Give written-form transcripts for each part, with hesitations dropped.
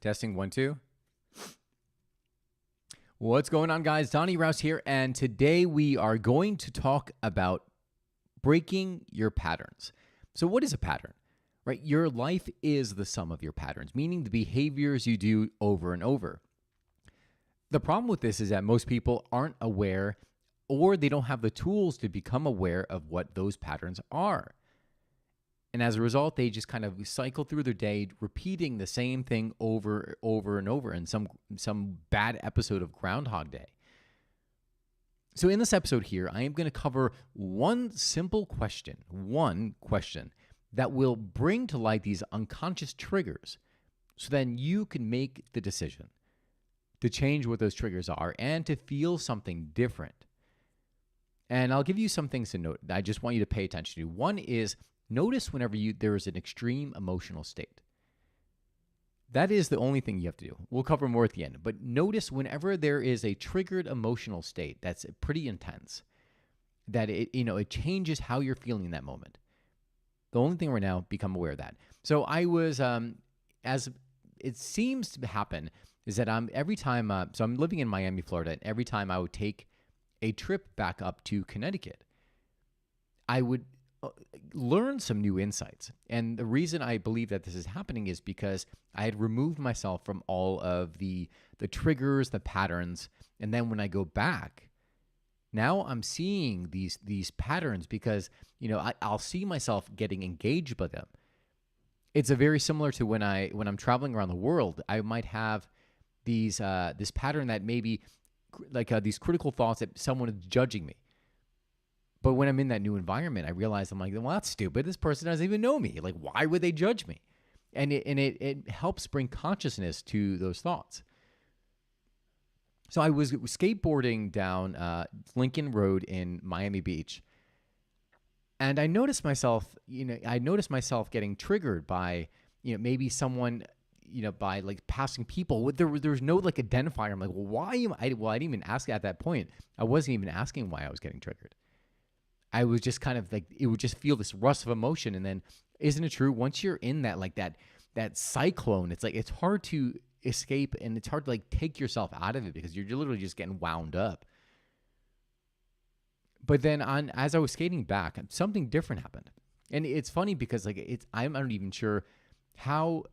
Testing 1, 2. What's going on, guys? Donnie Rouse here, and today we are going to talk about breaking your patterns. So what is a pattern? Right? Your life is the sum of your patterns, meaning the behaviors you do over and over. The problem with this is that most people aren't aware, or they don't have the tools to become aware of what those patterns are. And as a result, they just kind of cycle through their day repeating the same thing over and over in some bad episode of Groundhog Day. So in this episode here, I am going to cover one question that will bring to light these unconscious triggers, so then you can make the decision to change what those triggers are and to feel something different. And I'll give you some things to note that I just want you to pay attention to. One is, notice whenever there is an extreme emotional state. That is the only thing you have to do. We'll cover more at the end. But notice whenever there is a triggered emotional state that's pretty intense, that it changes how you're feeling in that moment. The only thing right now, become aware of that. So I was, as it seems to happen, is that every time, so I'm living in Miami, Florida, and every time I would take a trip back up to Connecticut, I would learn some new insights. And the reason I believe that this is happening is because I had removed myself from all of the triggers, the patterns. And then when I go back, now I'm seeing these patterns because, I'll see myself getting engaged by them. It's a very similar to when I'm traveling around the world, I might have this pattern that maybe like these critical thoughts that someone is judging me. But when I'm in that new environment, I realize I'm like, well, that's stupid. This person doesn't even know me. Like, why would they judge me? And it helps bring consciousness to those thoughts. So I was skateboarding down Lincoln Road in Miami Beach, and I noticed myself getting triggered by, maybe someone, by like passing people. There was no like identifier. I'm like, well, why am I? Well, I didn't even ask at that point. I wasn't even asking why I was getting triggered. I was just kind of like, it would just feel this rush of emotion. And then, isn't it true? Once you're in that, like that cyclone, it's like, it's hard to escape, and it's hard to like take yourself out of it because you're literally just getting wound up. But then as I was skating back, something different happened. And it's funny because like I'm not even sure how.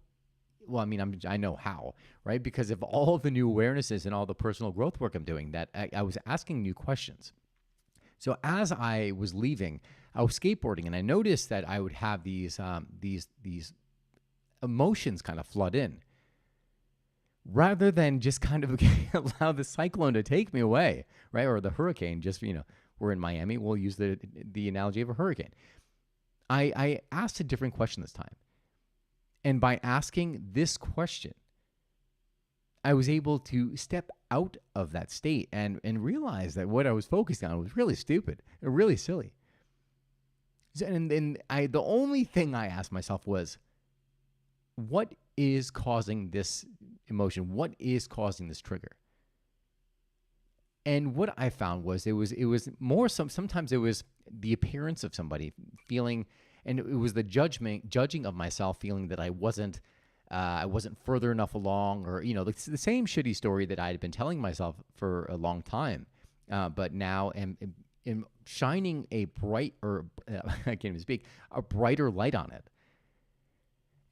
Well, I mean, I know how, right? Because of all the new awarenesses and all the personal growth work I'm doing, that I was asking new questions. So as I was leaving, I was skateboarding, and I noticed that I would have these emotions kind of flood in, rather than just kind of allow the cyclone to take me away, right? Or the hurricane. Just we're in Miami. We'll use the analogy of a hurricane. I asked a different question this time, and by asking this question, I was able to step out of that state and realize that what I was focused on was really stupid and really silly. And the only thing I asked myself was, what is causing this emotion? What is causing this trigger? And what I found was it was more sometimes it was the appearance of somebody feeling, and it was the judging of myself, feeling that I wasn't further enough along, or the same shitty story that I had been telling myself for a long time, but now am shining a I can't even speak, a brighter light on it.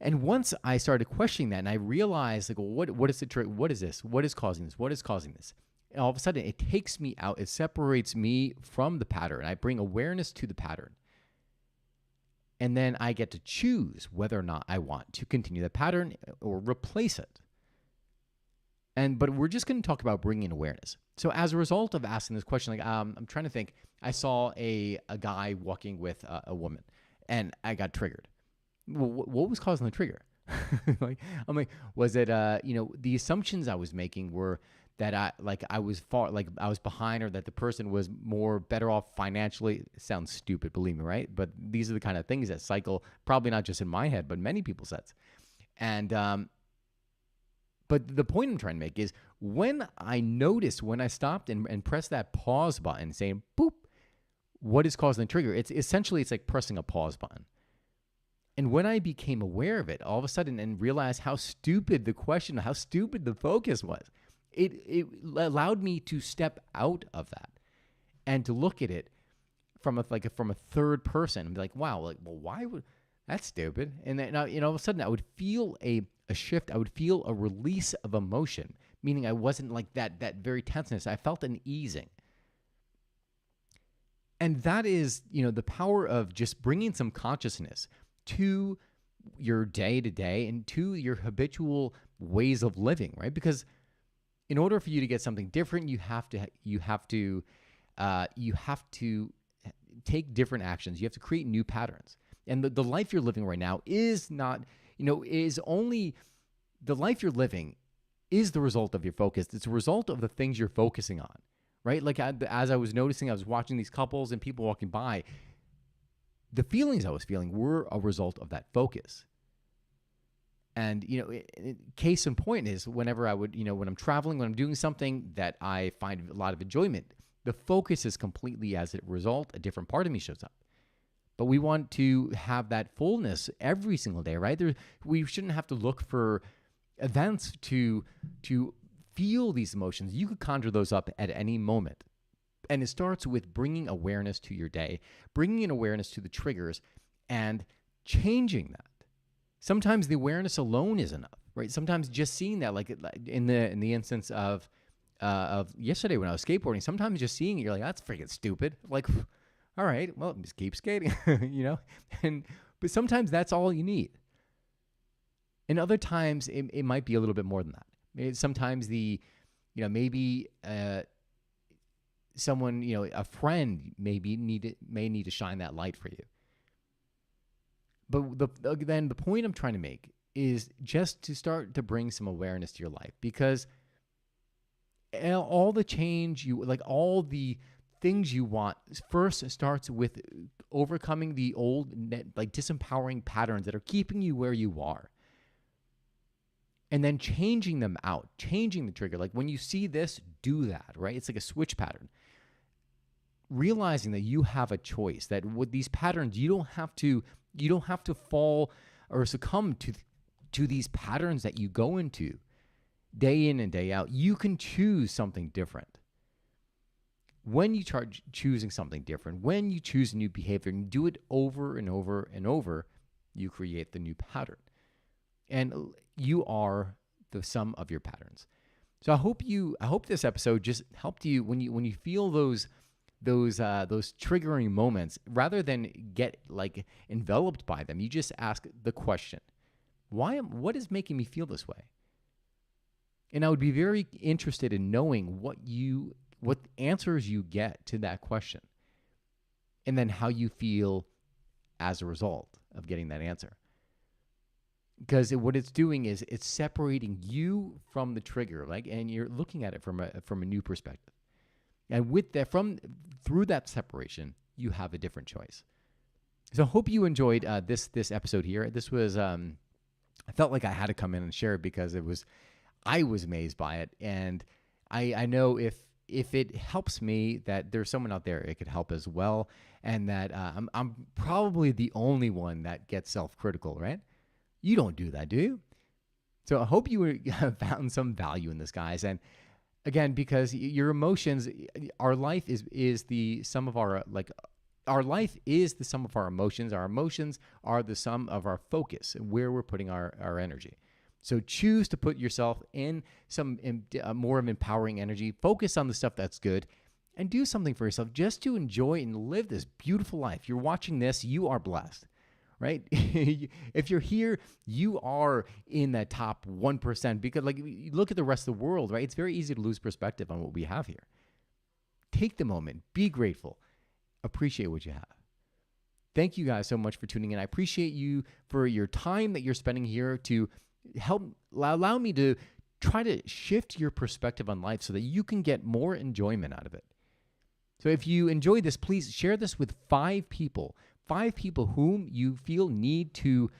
And once I started questioning that, and I realized, like, well, what is the trick? What is this? What is causing this? What is causing this? And all of a sudden, it takes me out. It separates me from the pattern. I bring awareness to the pattern. And then I get to choose whether or not I want to continue the pattern or replace it. But we're just going to talk about bringing awareness. So as a result of asking this question, like I'm trying to think, I saw a guy walking with a woman, and I got triggered. Well, what was causing the trigger? Was it the assumptions I was making were that I was behind, or that the person was better off financially. It sounds stupid, believe me, right? But these are the kind of things that cycle, probably not just in my head, but many people's heads. And but the point I'm trying to make is, when I stopped and pressed that pause button, saying boop, what is causing the trigger? It's like pressing a pause button. And when I became aware of it all of a sudden and realized how stupid the question, how stupid the focus was, it allowed me to step out of that and to look at it from a third person and be like, wow, like, well, why would that's stupid? And then, all of a sudden I would feel a shift. I would feel a release of emotion, meaning I wasn't like that very tenseness. I felt an easing. And that is, the power of just bringing some consciousness to your day to day and to your habitual ways of living, right? Because in order for you to get something different, you have to take different actions. You have to create new patterns. And the life you're living right now is not, is only the life you're living is the result of your focus. It's a result of the things you're focusing on, right? Like as I was noticing, I was watching these couples and people walking by. The feelings I was feeling were a result of that focus. And, case in point is whenever I would, when I'm traveling, when I'm doing something that I find a lot of enjoyment, the focus is completely as a result, a different part of me shows up. But we want to have that fullness every single day, right? We shouldn't have to look for events to feel these emotions. You could conjure those up at any moment. And it starts with bringing awareness to your day, bringing an awareness to the triggers, and changing that. Sometimes the awareness alone is enough, right? Sometimes just seeing that, like in the instance of yesterday when I was skateboarding, sometimes just seeing it, you're like, that's freaking stupid. Like, all right, well, just keep skating, but sometimes that's all you need. And other times it might be a little bit more than that. Sometimes maybe someone, a friend may need to shine that light for you. But then the point I'm trying to make is just to start to bring some awareness to your life, because all the change all the things you want first starts with overcoming the old, disempowering patterns that are keeping you where you are. And then changing them out, changing the trigger. Like when you see this, do that, right? It's like a switch pattern. Realizing that you have a choice, that with these patterns, you don't have to fall or succumb to these patterns that you go into day in and day out. You can choose something different. When you start choosing something different, when you choose a new behavior and do it over and over and over, you create the new pattern. And you are the sum of your patterns. So I hope this episode just helped you when you feel those triggering moments, rather than get enveloped by them, you just ask the question, what is making me feel this way? And I would be very interested in knowing what answers you get to that question, and then how you feel as a result of getting that answer. Because what it's doing is it's separating you from the trigger, and you're looking at it from a new perspective. And with that, through that separation, you have a different choice. So I hope you enjoyed this episode here. This was I felt like I had to come in and share it because I was amazed by it, and I know if it helps me, that there's someone out there it could help as well, and that I'm probably the only one that gets self-critical, right? You don't do that, do you? So I hope you found some value in this, guys. And again, because your emotions, our life is the sum of our emotions. Our emotions are the sum of our focus and where we're putting our energy. So choose to put yourself in some more of empowering energy. Focus on the stuff that's good, and do something for yourself just to enjoy and live this beautiful life. You're watching this, you are blessed, right? If you're here, you are in that top 1%, because you look at the rest of the world, right? It's very easy to lose perspective on what we have here. Take the moment, be grateful, appreciate what you have. Thank you guys so much for tuning in. I appreciate you for your time that you're spending here to allow me to try to shift your perspective on life so that you can get more enjoyment out of it. So if you enjoyed this, please share this with 5 people whom you feel need to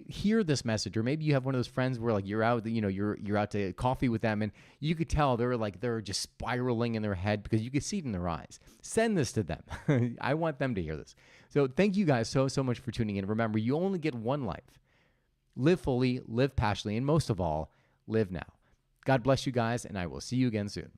hear this message. Or maybe you have one of those friends where you're out, you're out to coffee with them, and you could tell they're just spiraling in their head because you could see it in their eyes. Send this to them. I want them to hear this. So thank you guys so much for tuning in. Remember, you only get one life. Live fully, live passionately, and most of all, live now. God bless you guys, and I will see you again soon.